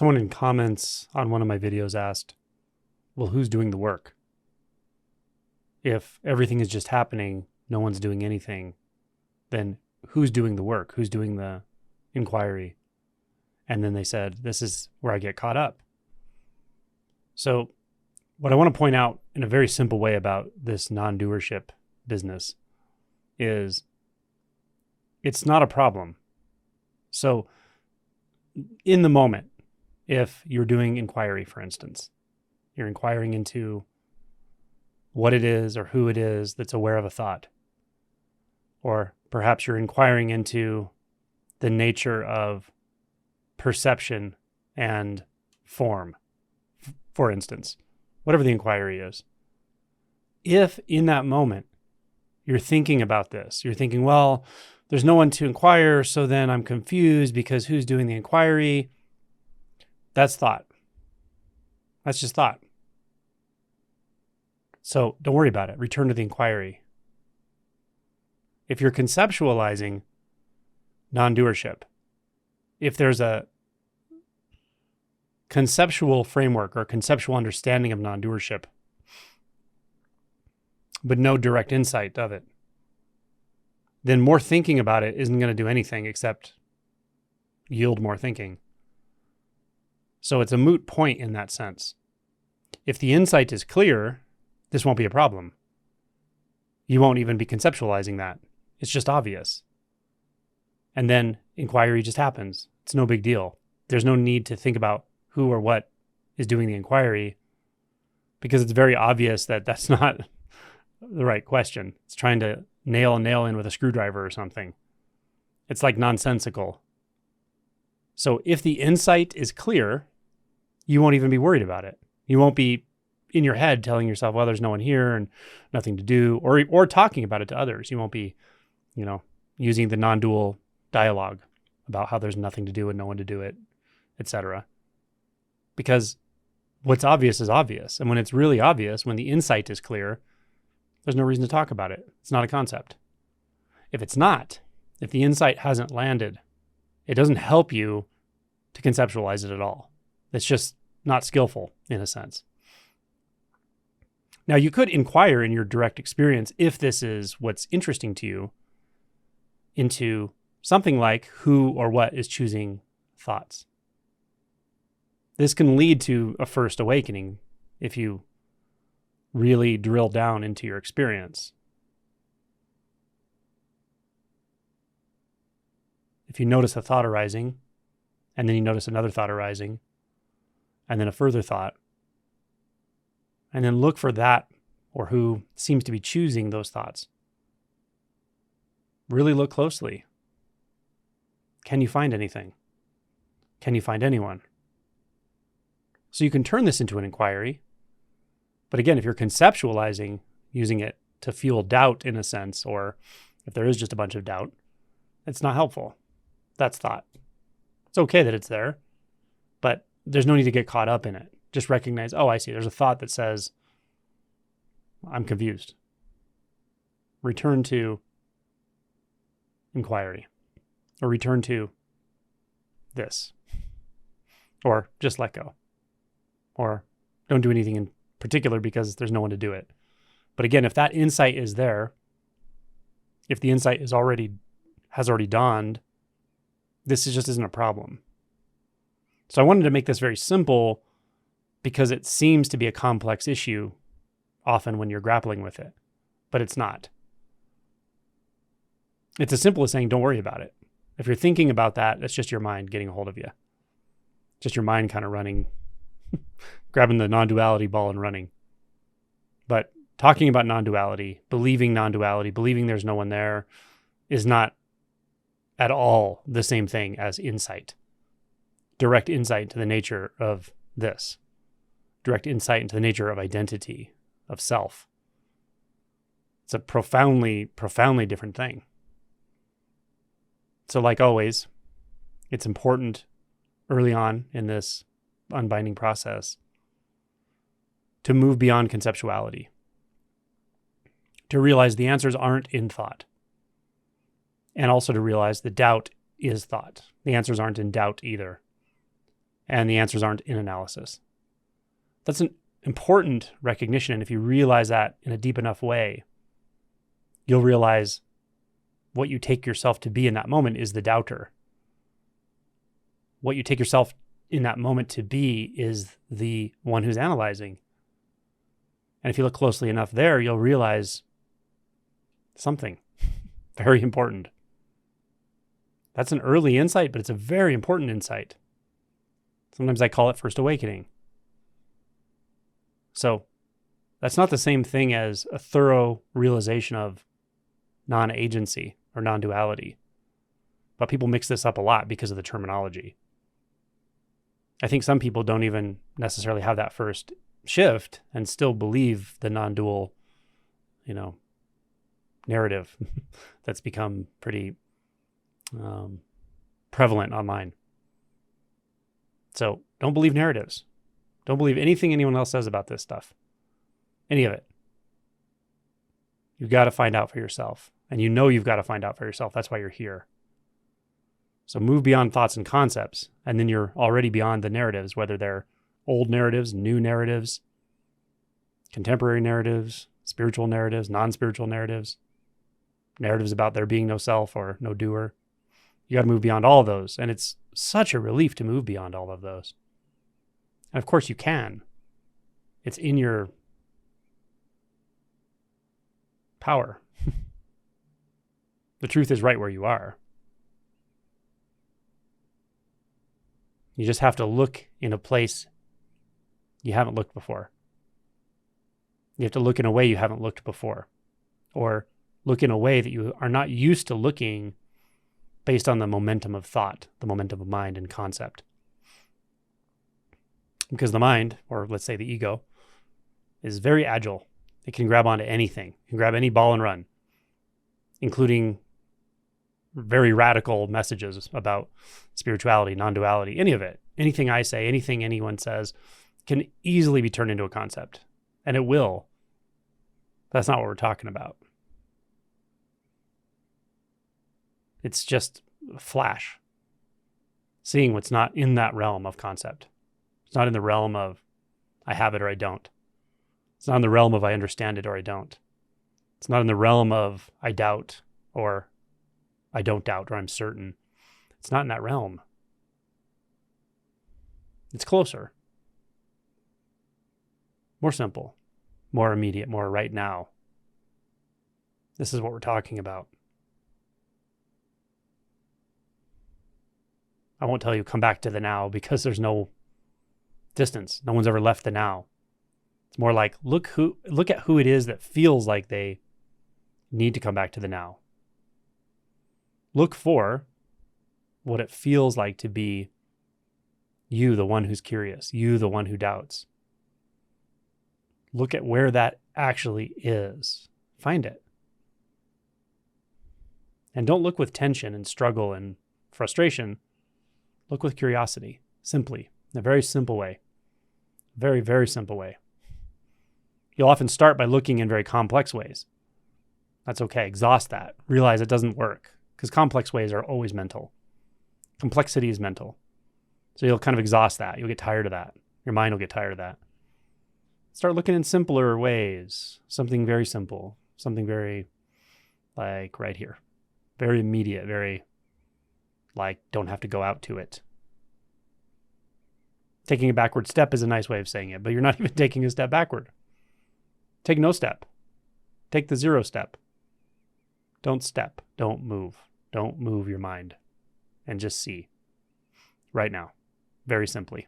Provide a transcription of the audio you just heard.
Someone in comments on one of my videos asked, well, who's doing the work? If everything is just happening, no one's doing anything, then who's doing the work? Who's doing the inquiry? And then they said, this is where I get caught up. So what I want to point out in a very simple way about this non-doership business is it's not a problem. So in the moment, if you're doing inquiry, for instance, you're inquiring into what it is or who it is that's aware of a thought, or perhaps you're inquiring into the nature of perception and form, for instance, whatever the inquiry is. If in that moment you're thinking about this, you're thinking, well, there's no one to inquire, so then I'm confused because who's doing the inquiry? That's thought. That's just thought. So don't worry about it. Return to the inquiry. If you're conceptualizing non-doership, if there's a conceptual framework or conceptual understanding of non-doership, but no direct insight of it, then more thinking about it isn't going to do anything except yield more thinking. So it's a moot point in that sense. If the insight is clear, this won't be a problem. You won't even be conceptualizing that. It's just obvious. And then inquiry just happens. It's no big deal. There's no need to think about who or what is doing the inquiry because it's very obvious that that's not the right question. It's trying to nail a nail in with a screwdriver or something. It's like nonsensical. So if the insight is clear, you won't even be worried about it. You won't be in your head telling yourself, well, there's no one here and nothing to do, or talking about it to others. You won't be, using the non-dual dialogue about how there's nothing to do and no one to do it, etc. Because what's obvious is obvious. And when it's really obvious, when the insight is clear, there's no reason to talk about it. It's not a concept. If the insight hasn't landed, it doesn't help you to conceptualize it at all. It's just not skillful in a sense. Now, you could inquire in your direct experience, if this is what's interesting to you, into something like who or what is choosing thoughts. This can lead to a first awakening if you really drill down into your experience. If you notice a thought arising, and then you notice another thought arising, and then a further thought, and then look for that or who seems to be choosing those thoughts. Really look closely. Can you find anything? Can you find anyone? So you can turn this into an inquiry. But again, if you're conceptualizing, using it to fuel doubt in a sense, or if there is just a bunch of doubt, it's not helpful. That's thought. It's okay that it's there, but there's no need to get caught up in it. Just recognize, oh, I see. There's a thought that says, I'm confused. Return to inquiry, or return to this, or just let go, or don't do anything in particular because there's no one to do it. But again, if that insight is there, if the insight has already dawned, this just isn't a problem. So I wanted to make this very simple because it seems to be a complex issue often when you're grappling with it, but it's not. It's as simple as saying, don't worry about it. If you're thinking about that, that's just your mind getting a hold of you. Just your mind kind of running, grabbing the non-duality ball and running. But talking about non-duality, believing there's no one there is not at all the same thing as insight. Direct insight into the nature of this. Direct insight into the nature of identity, of self. It's a profoundly, profoundly different thing. So like always, it's important early on in this unbinding process to move beyond conceptuality, to realize the answers aren't in thought, and also to realize the doubt is thought. The answers aren't in doubt either. and the answers aren't in analysis. That's an important recognition. And if you realize that in a deep enough way, you'll realize what you take yourself to be in that moment is the doubter. What you take yourself in that moment to be is the one who's analyzing. And if you look closely enough there, you'll realize something very important. That's an early insight, but it's a very important insight. Sometimes I call it first awakening. So that's not the same thing as a thorough realization of non-agency or non-duality. But people mix this up a lot because of the terminology. I think some people don't even necessarily have that first shift and still believe the non-dual, narrative that's become pretty prevalent online. So don't believe narratives. Don't believe anything anyone else says about this stuff. Any of it. You've got to find out for yourself. And you've got to find out for yourself. That's why you're here. So move beyond thoughts and concepts. And then you're already beyond the narratives, whether they're old narratives, new narratives, contemporary narratives, spiritual narratives, non-spiritual narratives, narratives about there being no self or no doer. You got to move beyond all of those. And it's such a relief to move beyond all of those. And of course you can. It's in your power. The truth is right where you are. You just have to look in a place you haven't looked before. You have to look in a way you haven't looked before. Or look in a way that you are not used to looking based on the momentum of thought, the momentum of mind and concept. Because the mind, or let's say the ego, is very agile. It can grab onto anything. It can grab any ball and run, including very radical messages about spirituality, non-duality, any of it. Anything I say, anything anyone says can easily be turned into a concept. And it will. That's not what we're talking about. It's just a flash. Seeing what's not in that realm of concept. It's not in the realm of I have it or I don't. It's not in the realm of I understand it or I don't. It's not in the realm of I doubt or I don't doubt or I'm certain. It's not in that realm. It's closer. More simple. More immediate. More right now. This is what we're talking about. I won't tell you come back to the now because there's no distance. No one's ever left the now. It's more like look at who it is that feels like they need to come back to the now. Look for what it feels like to be you, the one who's curious, you, the one who doubts. Look at where that actually is. Find it. And don't look with tension and struggle and frustration. Look with curiosity, simply, in a very simple way. Very, very simple way. You'll often start by looking in very complex ways. That's okay. Exhaust that. Realize it doesn't work because complex ways are always mental. Complexity is mental. So you'll kind of exhaust that. You'll get tired of that. Your mind will get tired of that. Start looking in simpler ways. Something very simple. Something very like right here. Very immediate. Very like don't have to go out to it. Taking a backward step is a nice way of saying it, but you're not even taking a step backward. Take no step. Take the 0 step. Don't step. Don't move. Don't move your mind. And just see. Right now. Very simply.